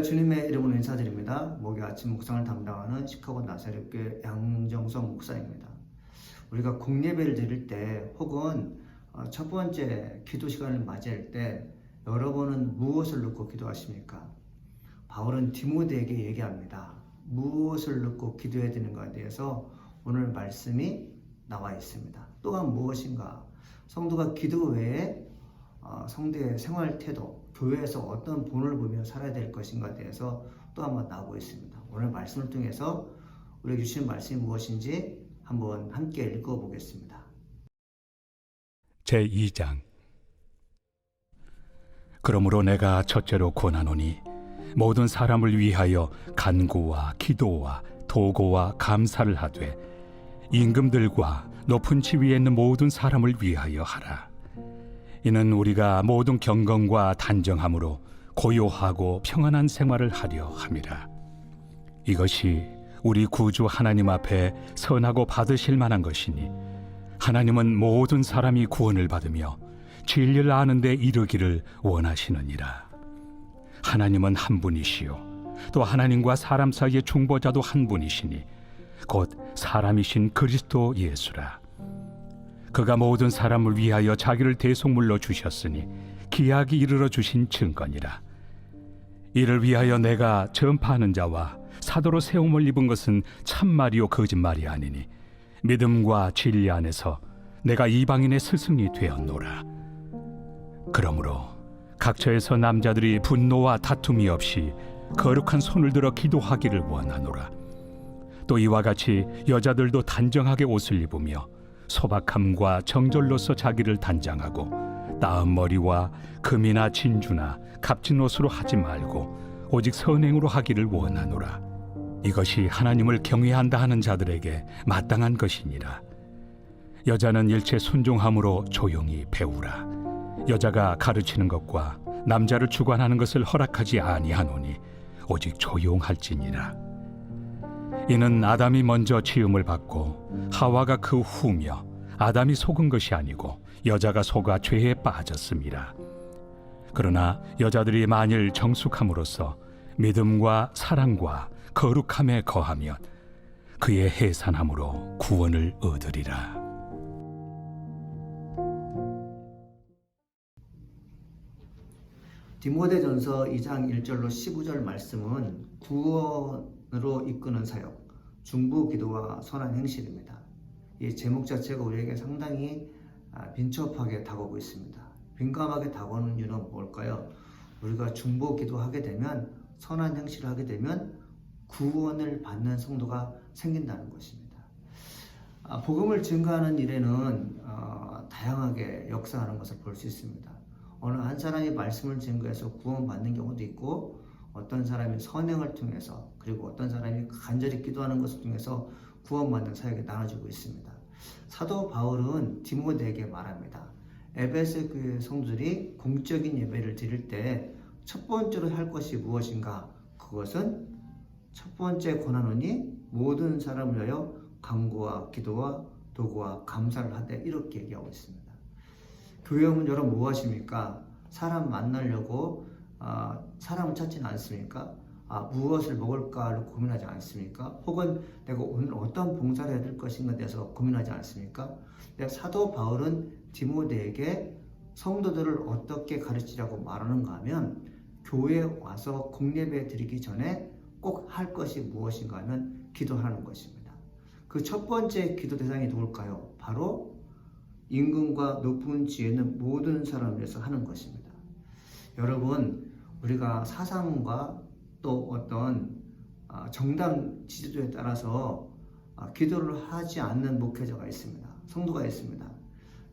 주님의 이름으로 인사드립니다. 목요 아침 묵상을 담당하는 시카고 나사렛교회 양정성 목사입니다. 우리가 공예배를 드릴 때 혹은 첫 번째 기도 시간을 맞이할 때 여러분은 무엇을 놓고 기도하십니까? 바울은 디모데에게 얘기합니다. 무엇을 놓고 기도해야 되는가에 대해서 오늘 말씀이 나와 있습니다. 또한 무엇인가? 성도가 기도 외에 성도의 생활 태도, 교회에서 어떤 본을 보며 살아야 될 것인가에 대해서 또 한번 나오고 있습니다. 오늘 말씀을 통해서 우리에게 주신 말씀이 무엇인지 한번 함께 읽어보겠습니다. 제2장. 그러므로 내가 첫째로 권하노니 모든 사람을 위하여 간구와 기도와 도고와 감사를 하되 임금들과 높은 지위에 있는 모든 사람을 위하여 하라. 이는 우리가 모든 경건과 단정함으로 고요하고 평안한 생활을 하려 함이라. 이것이 우리 구주 하나님 앞에 선하고 받으실 만한 것이니 하나님은 모든 사람이 구원을 받으며 진리를 아는 데 이르기를 원하시느니라. 하나님은 한 분이시요 또 하나님과 사람 사이의 중보자도 한 분이시니 곧 사람이신 그리스도 예수라. 그가 모든 사람을 위하여 자기를 대속물로 주셨으니 기약이 이르러 주신 증거니라. 이를 위하여 내가 전파하는 자와 사도로 세움을 입은 것은 참말이요 거짓말이 아니니 믿음과 진리 안에서 내가 이방인의 스승이 되었노라. 그러므로 각처에서 남자들이 분노와 다툼이 없이 거룩한 손을 들어 기도하기를 원하노라. 또 이와 같이 여자들도 단정하게 옷을 입으며 소박함과 정절로서 자기를 단장하고 따은 머리와 금이나 진주나 값진 옷으로 하지 말고 오직 선행으로 하기를 원하노라. 이것이 하나님을 경외한다 하는 자들에게 마땅한 것이니라. 여자는 일체 순종함으로 조용히 배우라. 여자가 가르치는 것과 남자를 주관하는 것을 허락하지 아니하노니 오직 조용할지니라. 이는 아담이 먼저 지음을 받고 하와가 그 후며 아담이 속은 것이 아니고 여자가 속아 죄에 빠졌음이라. 그러나 여자들이 만일 정숙함으로써 믿음과 사랑과 거룩함에 거하면 그의 해산함으로 구원을 얻으리라. 디모데전서 2장 1절로 15절 말씀은 구원으로 이끄는 사역, 중보기도와 선한 행실입니다. 이 제목 자체가 우리에게 상당히 민첩하게 다가오고 있습니다. 민감하게 다가오는 이유는 뭘까요? 우리가 중보기도하게 되면, 선한 행실을 하게 되면 구원을 받는 성도가 생긴다는 것입니다. 복음을 증거하는 일에는 다양하게 역사하는 것을 볼 수 있습니다. 어느 한 사람이 말씀을 증거해서 구원받는 경우도 있고, 어떤 사람이 선행을 통해서, 그리고 어떤 사람이 간절히 기도하는 것을 통해서 구원받는 사역이 나눠지고 있습니다. 사도 바울은 디모데에게 말합니다. 에베소 교회 성도들이 공적인 예배를 드릴 때 첫 번째로 할 것이 무엇인가? 그것은 첫 번째 권하노니 모든 사람을 위하여 간구와 기도와 도구와 감사를 하되, 이렇게 얘기하고 있습니다. 교회 오면 여러분 뭐 하십니까? 사람 만나려고 사람을 찾지는 않습니까? 무엇을 먹을까를 고민하지 않습니까? 혹은 내가 오늘 어떤 봉사를 해야 될 것인가에 대해서 고민하지 않습니까? 사도 바울은 디모데에게 성도들을 어떻게 가르치라고 말하는가 하면, 교회에 와서 공예배 드리기 전에 꼭 할 것이 무엇인가 하면 기도하는 것입니다. 그 첫 번째 기도 대상이 누굴까요? 바로 임금과 높은 지위에 있는 모든 사람을 위해서 하는 것입니다. 여러분, 우리가 사상과 또 어떤 정당 지지도에 따라서 기도를 하지 않는 목회자가 있습니다. 성도가 있습니다.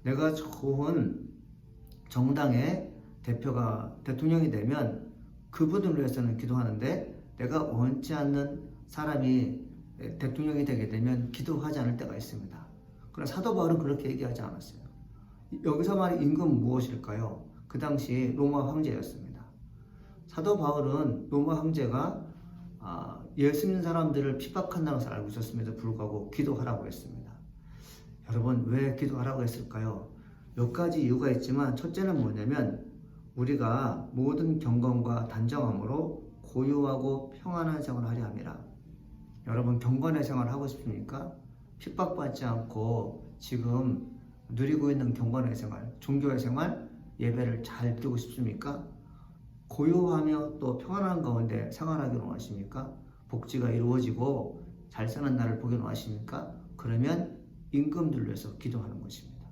내가 좋은 정당의 대표가 대통령이 되면 그분을 위해서는 기도하는데, 내가 원치 않는 사람이 대통령이 되게 되면 기도하지 않을 때가 있습니다. 그러나 사도 바울은 그렇게 얘기하지 않았어요. 여기서 말하는 임금은 무엇일까요? 그 당시 로마 황제였습니다. 사도 바울은 로마 황제가 예수 믿는 사람들을 핍박한다는 것을 알고 있었음에도 불구하고 기도하라고 했습니다. 여러분, 왜 기도하라고 했을까요? 몇 가지 이유가 있지만, 첫째는 뭐냐면 우리가 모든 경건과 단정함으로 고요하고 평안한 생활을 하려 함이라. 여러분 경건의 생활을 하고 싶습니까? 핍박받지 않고 지금 누리고 있는 경건의 생활, 종교의 생활, 예배를 잘 드리고 싶습니까? 고요하며 또 평안한 가운데 생활하기로 원하십니까? 복지가 이루어지고 잘 사는 날을 보기로 원하십니까? 그러면 임금들을 위해서 기도하는 것입니다.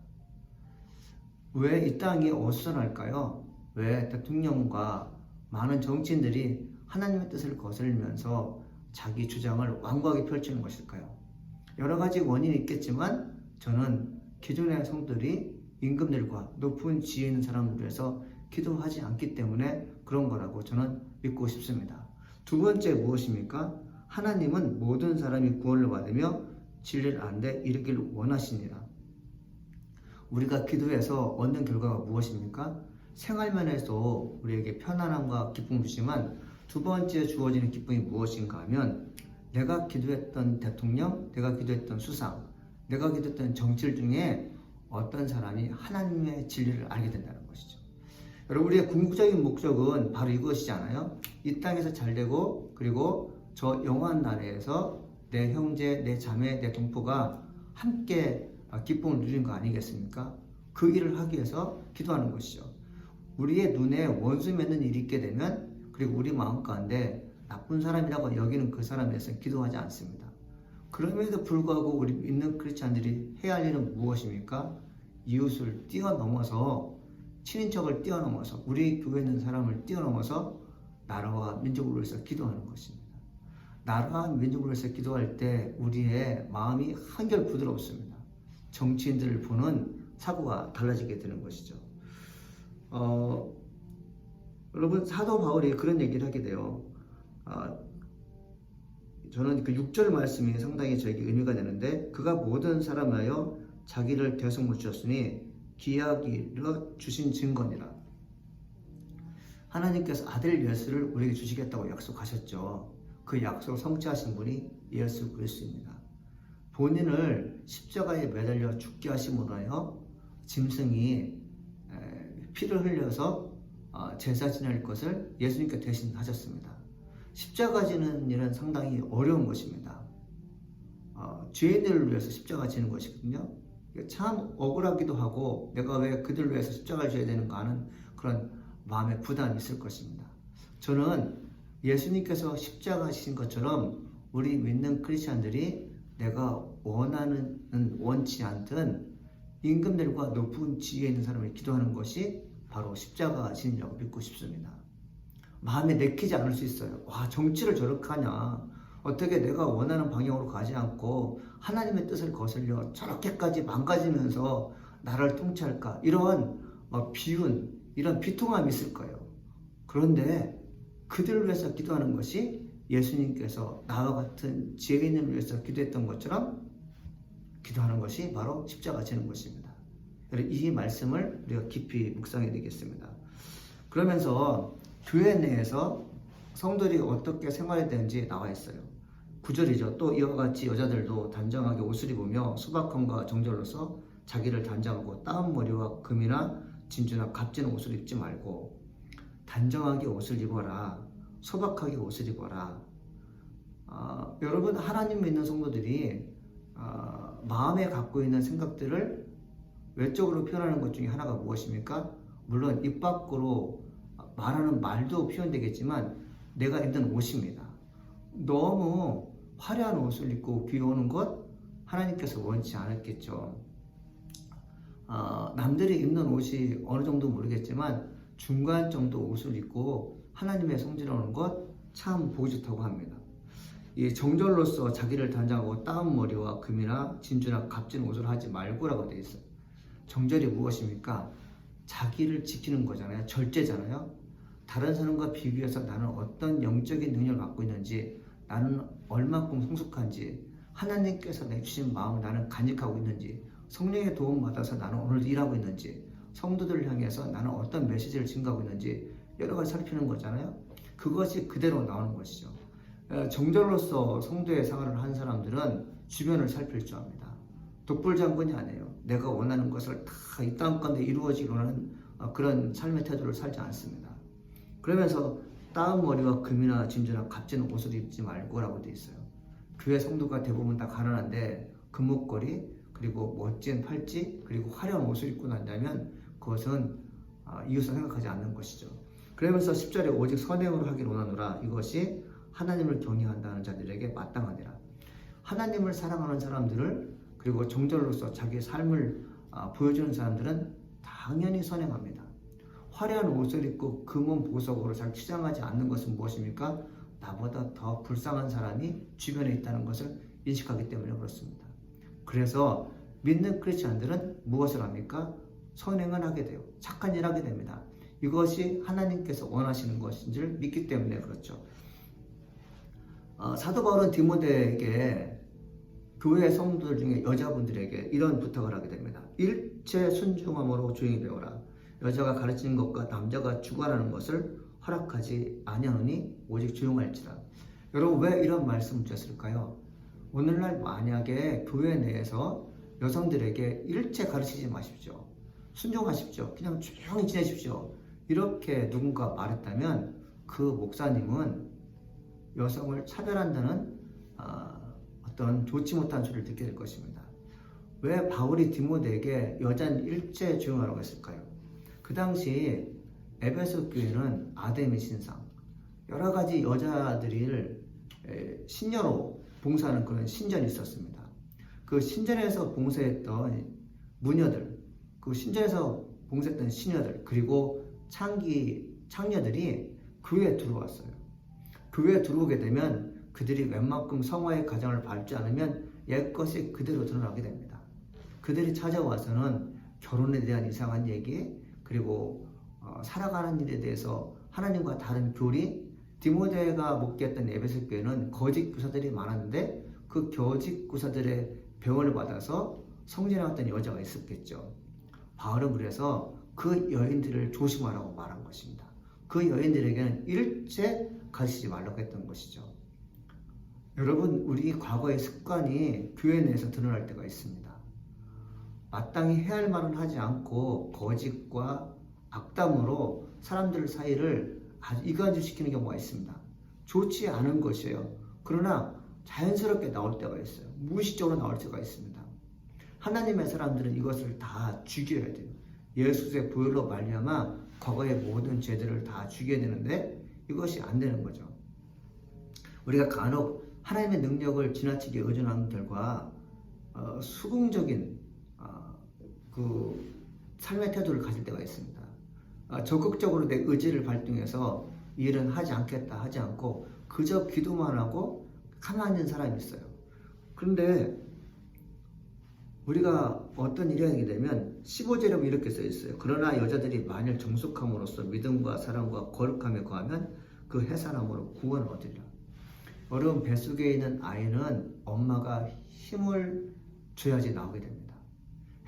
왜 이 땅이 어수선할까요? 왜 대통령과 많은 정치인들이 하나님의 뜻을 거슬리면서 자기 주장을 완고하게 펼치는 것일까요? 여러 가지 원인이 있겠지만 저는 기존의 성도들이 임금들과 높은 지혜 있는 사람을 위해서 기도하지 않기 때문에 그런 거라고 저는 믿고 싶습니다. 두 번째 무엇입니까? 하나님은 모든 사람이 구원을 받으며 진리를 아는 데 이르기를 원하시니라. 우리가 기도해서 얻는 결과가 무엇입니까? 생활면에서 우리에게 편안함과 기쁨을 주지만 두 번째 주어지는 기쁨이 무엇인가 하면 내가 기도했던 대통령, 내가 기도했던 수상, 내가 기도했던 정치를 중에 어떤 사람이 하나님의 진리를 알게 된다는 것이죠. 여러분 우리의 궁극적인 목적은 바로 이것이잖아요. 이 땅에서 잘되고 그리고 저 영원한 나라에서 내 형제, 내 자매, 내 동포가 함께 기쁨을 누리는 거 아니겠습니까? 그 일을 하기 위해서 기도하는 것이죠. 우리의 눈에 원수 맺는 일이 있게 되면 그리고 우리 마음 가운데 나쁜 사람이라고 여기는 그 사람에 대해서 기도하지 않습니다. 그럼에도 불구하고 우리 믿는 크리스찬들이 해야 할 일은 무엇입니까? 이웃을 뛰어넘어서 친인척을 뛰어넘어서 우리 교회에 있는 사람을 뛰어넘어서 나라와 민족을 위해서 기도하는 것입니다. 나라와 민족을 위해서 기도할 때 우리의 마음이 한결 부드럽습니다. 정치인들을 보는 사고가 달라지게 되는 것이죠. 여러분 사도 바울이 그런 얘기를 하게 돼요. 저는 그 6절 말씀이 상당히 저에게 의미가 되는데 그가 모든 사람하여 자기를 대성물 주셨으니 기하기를 주신 증거니라. 하나님께서 아들 예수를 우리에게 주시겠다고 약속하셨죠. 그 약속을 성취하신 분이 예수 그리스도입니다. 본인을 십자가에 매달려 죽게 하심으로 하여 짐승이 피를 흘려서 제사 지낼 것을 예수님께 대신 하셨습니다. 십자가 지는 일은 상당히 어려운 것입니다. 죄인들을 위해서 십자가 지는 것이거든요. 참 억울하기도 하고 내가 왜 그들을 위해서 십자가를 져야 되는가 하는 그런 마음의 부담이 있을 것입니다. 저는 예수님께서 십자가 지신 것처럼 우리 믿는 크리스찬들이 내가 원치 않든 임금들과 높은 지위에 있는 사람을 기도하는 것이 바로 십자가 지는이라고 믿고 싶습니다. 마음에 내키지 않을 수 있어요. 와, 정치를 저렇게 하냐. 어떻게 내가 원하는 방향으로 가지 않고 하나님의 뜻을 거슬려 저렇게까지 망가지면서 나라를 통치할까. 이런 비운, 이런 비통함이 있을 거예요. 그런데 그들을 위해서 기도하는 것이 예수님께서 나와 같은 지혜인을 위해서 기도했던 것처럼 기도하는 것이 바로 십자가 지는 것입니다. 이 말씀을 우리가 깊이 묵상해야 되겠습니다. 그러면서 교회 내에서 성도들이 어떻게 생활해야 되는지 나와 있어요. 9절이죠. 또 이와 같이 여자들도 단정하게 옷을 입으며 소박함과 정절로서 자기를 단정하고 따은 머리와 금이나 진주나 값지는 옷을 입지 말고 단정하게 옷을 입어라. 소박하게 옷을 입어라. 여러분 하나님 믿는 성도들이 마음에 갖고 있는 생각들을 외적으로 표현하는 것 중에 하나가 무엇입니까? 물론 입 밖으로 말하는 말도 표현되겠지만 내가 입는 옷입니다. 너무 화려한 옷을 입고 비오는 것 하나님께서 원치 않았겠죠. 남들이 입는 옷이 어느 정도 모르겠지만 중간 정도 옷을 입고 하나님의 성질하는 것 참 보기 좋다고 합니다. 이 정절로서 자기를 단장하고 따은 머리와 금이나 진주나 값진 옷을 하지 말고라고 되어 있어요. 정절이 무엇입니까? 자기를 지키는 거잖아요. 절제잖아요. 다른 사람과 비교해서 나는 어떤 영적인 능력을 갖고 있는지, 나는 얼마큼 성숙한지, 하나님께서 내주신 마음을 나는 간직하고 있는지, 성령의 도움 받아서 나는 오늘도 일하고 있는지, 성도들을 향해서 나는 어떤 메시지를 증가하고 있는지 여러 가지 살피는 거잖아요. 그것이 그대로 나오는 것이죠. 정절로서 성도의 생활을 한 사람들은 주변을 살필 줄 압니다. 독불장군이 아니에요. 내가 원하는 것을 다 이 땅 가운데 이루어지기로 하는 그런 삶의 태도를 살지 않습니다. 그러면서 따은 머리와 금이나 진주나 값진 옷을 입지 말고라고 되어 있어요. 교회 성도가 대부분 다 가난한데 금목걸이 그리고 멋진 팔찌 그리고 화려한 옷을 입고 난다면 그것은 이웃을 생각하지 않는 것이죠. 그러면서 10절에 오직 선행으로 하기를 원하노라. 이것이 하나님을 경외한다는 자들에게 마땅하니라. 하나님을 사랑하는 사람들을 그리고 정절로서 자기의 삶을 보여주는 사람들은 당연히 선행합니다. 화려한 옷을 입고 금은 보석으로 잘 치장하지 않는 것은 무엇입니까? 나보다 더 불쌍한 사람이 주변에 있다는 것을 인식하기 때문에 그렇습니다. 그래서 믿는 크리스찬들은 무엇을 합니까? 선행을 하게 돼요. 착한 일을 하게 됩니다. 이것이 하나님께서 원하시는 것인 줄 믿기 때문에 그렇죠. 사도 바울은 디모데에게 교회 성도들 중에 여자분들에게 이런 부탁을 하게 됩니다. 일체 순종함으로 조용히 배워라. 여자가 가르치는 것과 남자가 주관하는 것을 허락하지 아니하노니 오직 조용할지라. 여러분 왜 이런 말씀을 주셨을까요? 오늘날 만약에 교회 내에서 여성들에게 일체 가르치지 마십시오. 순종하십시오. 그냥 조용히 지내십시오. 이렇게 누군가 말했다면 그 목사님은 여성을 차별한다는 어떤 좋지 못한 소리를 듣게 될 것입니다. 왜 바울이 디모데에게 여자는 일체 조용하라고 했을까요? 그 당시 에베소 교회는 아데미 신상, 여러 가지 여자들을 신녀로 봉사하는 그런 신전이 있었습니다. 그 신전에서 봉사했던 무녀들, 그 신전에서 봉사했던 시녀들, 그리고 창녀들이 교회에 들어왔어요. 교회에 들어오게 되면 그들이 웬만큼 성화의 가정을 밟지 않으면 옛것이 그대로 드러나게 됩니다. 그들이 찾아와서는 결혼에 대한 이상한 얘기, 그리고 살아가는 일에 대해서 하나님과 다른 교리, 디모데가 목회했던 에베소 교회는 거짓 교사들이 많았는데 그 거짓 교사들의 병을 받아서 성전해왔던 여자가 있었겠죠. 바울은 그래서 그 여인들을 조심하라고 말한 것입니다. 그 여인들에게는 일체 가르치지 말라고 했던 것이죠. 여러분, 우리 과거의 습관이 교회 내에서 드러날 때가 있습니다. 마땅히 해야 할 말은 하지 않고 거짓과 악담으로 사람들 사이를 아주 이간질시키는 경우가 있습니다. 좋지 않은 것이에요. 그러나 자연스럽게 나올 때가 있어요. 무의식적으로 나올 때가 있습니다. 하나님의 사람들은 이것을 다 죽여야 돼요. 예수의 보혈로 말미암아 과거의 모든 죄들을 다 죽여야 되는데 이것이 안 되는 거죠. 우리가 간혹 하나님의 능력을 지나치게 의존하는 결과 수긍적인 그 삶의 태도를 가질 때가 있습니다. 적극적으로 내 의지를 발동해서 이 일은 하지 않겠다 하지 않고 그저 기도만 하고 가만히 있는 사람이 있어요. 그런데 우리가 어떤 일이 하게 되면 15절에 보면 이렇게 써 있어요. 그러나 여자들이 만일 정숙함으로써 믿음과 사랑과 거룩함에 거하면 그 해산함으로 구원을 얻으리라. 여러분, 뱃속에 있는 아이는 엄마가 힘을 줘야지 나오게 됩니다.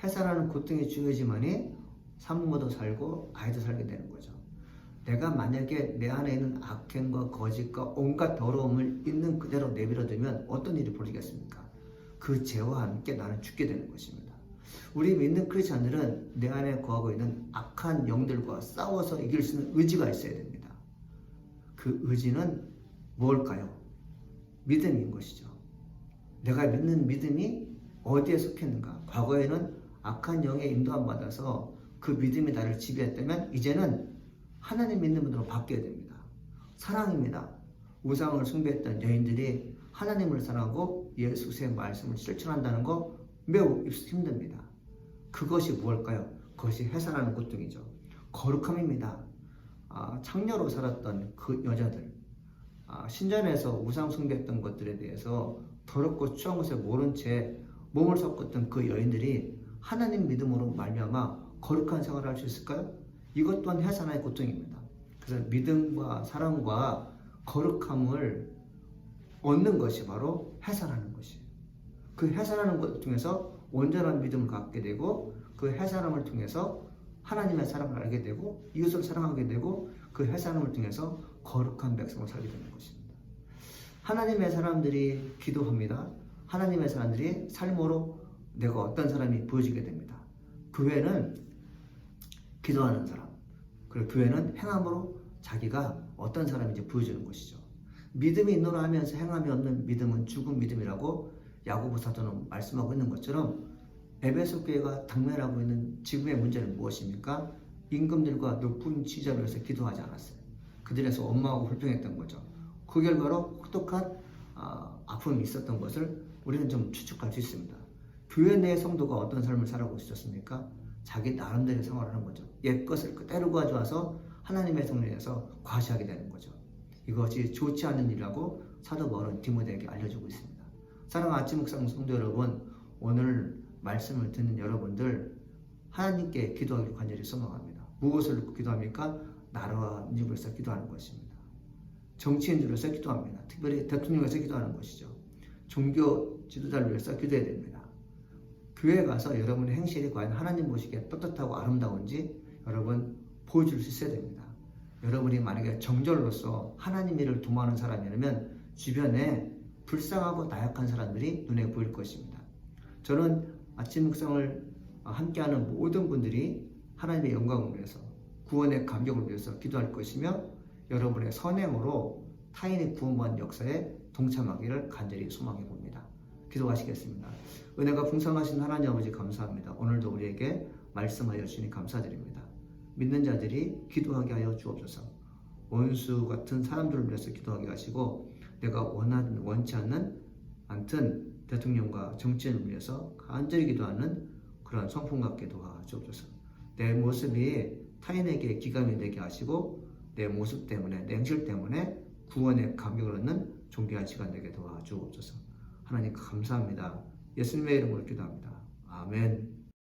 해산하는 고통이 주어지만이 산모도 살고 아이도 살게 되는 거죠. 내가 만약에 내 안에 있는 악행과 거짓과 온갖 더러움을 있는 그대로 내버려두면 어떤 일이 벌어지겠습니까? 그 죄와 함께 나는 죽게 되는 것입니다. 우리 믿는 크리스찬들은 내 안에 거하고 있는 악한 영들과 싸워서 이길 수 있는 의지가 있어야 됩니다. 그 의지는 무엇일까요? 믿음인 것이죠. 내가 믿는 믿음이 어디에 속했는가? 과거에는 악한 영의 인도함 받아서 그 믿음이 나를 지배했다면 이제는 하나님 믿는 분으로 바뀌어야 됩니다. 사랑입니다. 우상을 숭배했던 여인들이 하나님을 사랑하고 예수의 말씀을 실천한다는 거 매우 힘듭니다. 그것이 무엇일까요? 그것이 해산하는 고통이죠. 거룩함입니다. 창녀로 살았던 그 여자들, 신전에서 우상 숭배했던 것들에 대해서 더럽고 추한 것을 모른 채 몸을 섞었던 그 여인들이 하나님 믿음으로 말미암아 거룩한 생활을 할 수 있을까요? 이것 또한 해산의 고통입니다. 그래서 믿음과 사랑과 거룩함을 얻는 것이 바로 해산하는 것이에요. 그 해산하는 것 통해서 온전한 믿음을 갖게 되고 그 해산함을 통해서 하나님의 사랑을 알게 되고 이웃을 사랑하게 되고 그 해산함을 통해서 거룩한 백성을 살게 되는 것입니다. 하나님의 사람들이 기도합니다. 하나님의 사람들이 삶으로 내가 어떤 사람이 보여지게 됩니다. 교회는 기도하는 사람, 그리고 교회는 행함으로 자기가 어떤 사람인지 보여주는 것이죠. 믿음이 있노라 하면서 행함이 없는 믿음은 죽은 믿음이라고 야고보 사도는 말씀하고 있는 것처럼 에베소 교회가 당면하고 있는 지금의 문제는 무엇입니까? 임금들과 높은 지위자를 위해서 기도하지 않았어요. 그들에서 원망하고 불평했던 거죠. 그 결과로 혹독한 아픔이 있었던 것을 우리는 좀 추측할 수 있습니다. 교회 내 성도가 어떤 삶을 살아가고 있었습니까? 자기 나름대로 생활을 하는 거죠. 옛 것을 그대로 가져와서 하나님의 성령에서 과시하게 되는 거죠. 이것이 좋지 않은 일이라고 사도 바울은 디모데에게 알려주고 있습니다. 사랑하는 아침 묵상 성도 여러분, 오늘 말씀을 듣는 여러분들 하나님께 기도하기를 간절히 소망합니다. 무엇을 기도합니까? 나라와 민족을 위해서 기도하는 것입니다. 정치인들을 위해서 기도합니다. 특별히 대통령을 위해서 기도하는 것이죠. 종교 지도자를 위해서 기도해야 됩니다. 교회에 가서 여러분의 행실이 과연 하나님 보시기에 떳떳하고 아름다운지 여러분 보여줄 수 있어야 됩니다. 여러분이 만약에 정절로서 하나님 일을 도모하는 사람이라면 주변에 불쌍하고 나약한 사람들이 눈에 보일 것입니다. 저는 아침 묵상을 함께하는 모든 분들이 하나님의 영광을 위해서 구원의 감격을 위해서 기도할 것이며 여러분의 선행으로 타인의 구원받는 역사에 동참하기를 간절히 소망해 봅니다. 기도하시겠습니다. 은혜가 풍성하신 하나님 아버지 감사합니다. 오늘도 우리에게 말씀하여 주시니 감사드립니다. 믿는 자들이 기도하게 하여 주옵소서. 원수 같은 사람들을 위해서 기도하게 하시고 내가 원치 않든 대통령과 정치인을 위해서 간절히 기도하는 그런 성품 갖게 도와주옵소서. 내 모습이 타인에게 기감이 되게 하시고 내 모습 때문에 내 행실 때문에 구원의 감격을 얻는 존귀한 시간 되게 도와주옵소서. 하나님 감사합니다. 예수님의 이름으로 기도합니다. 아멘.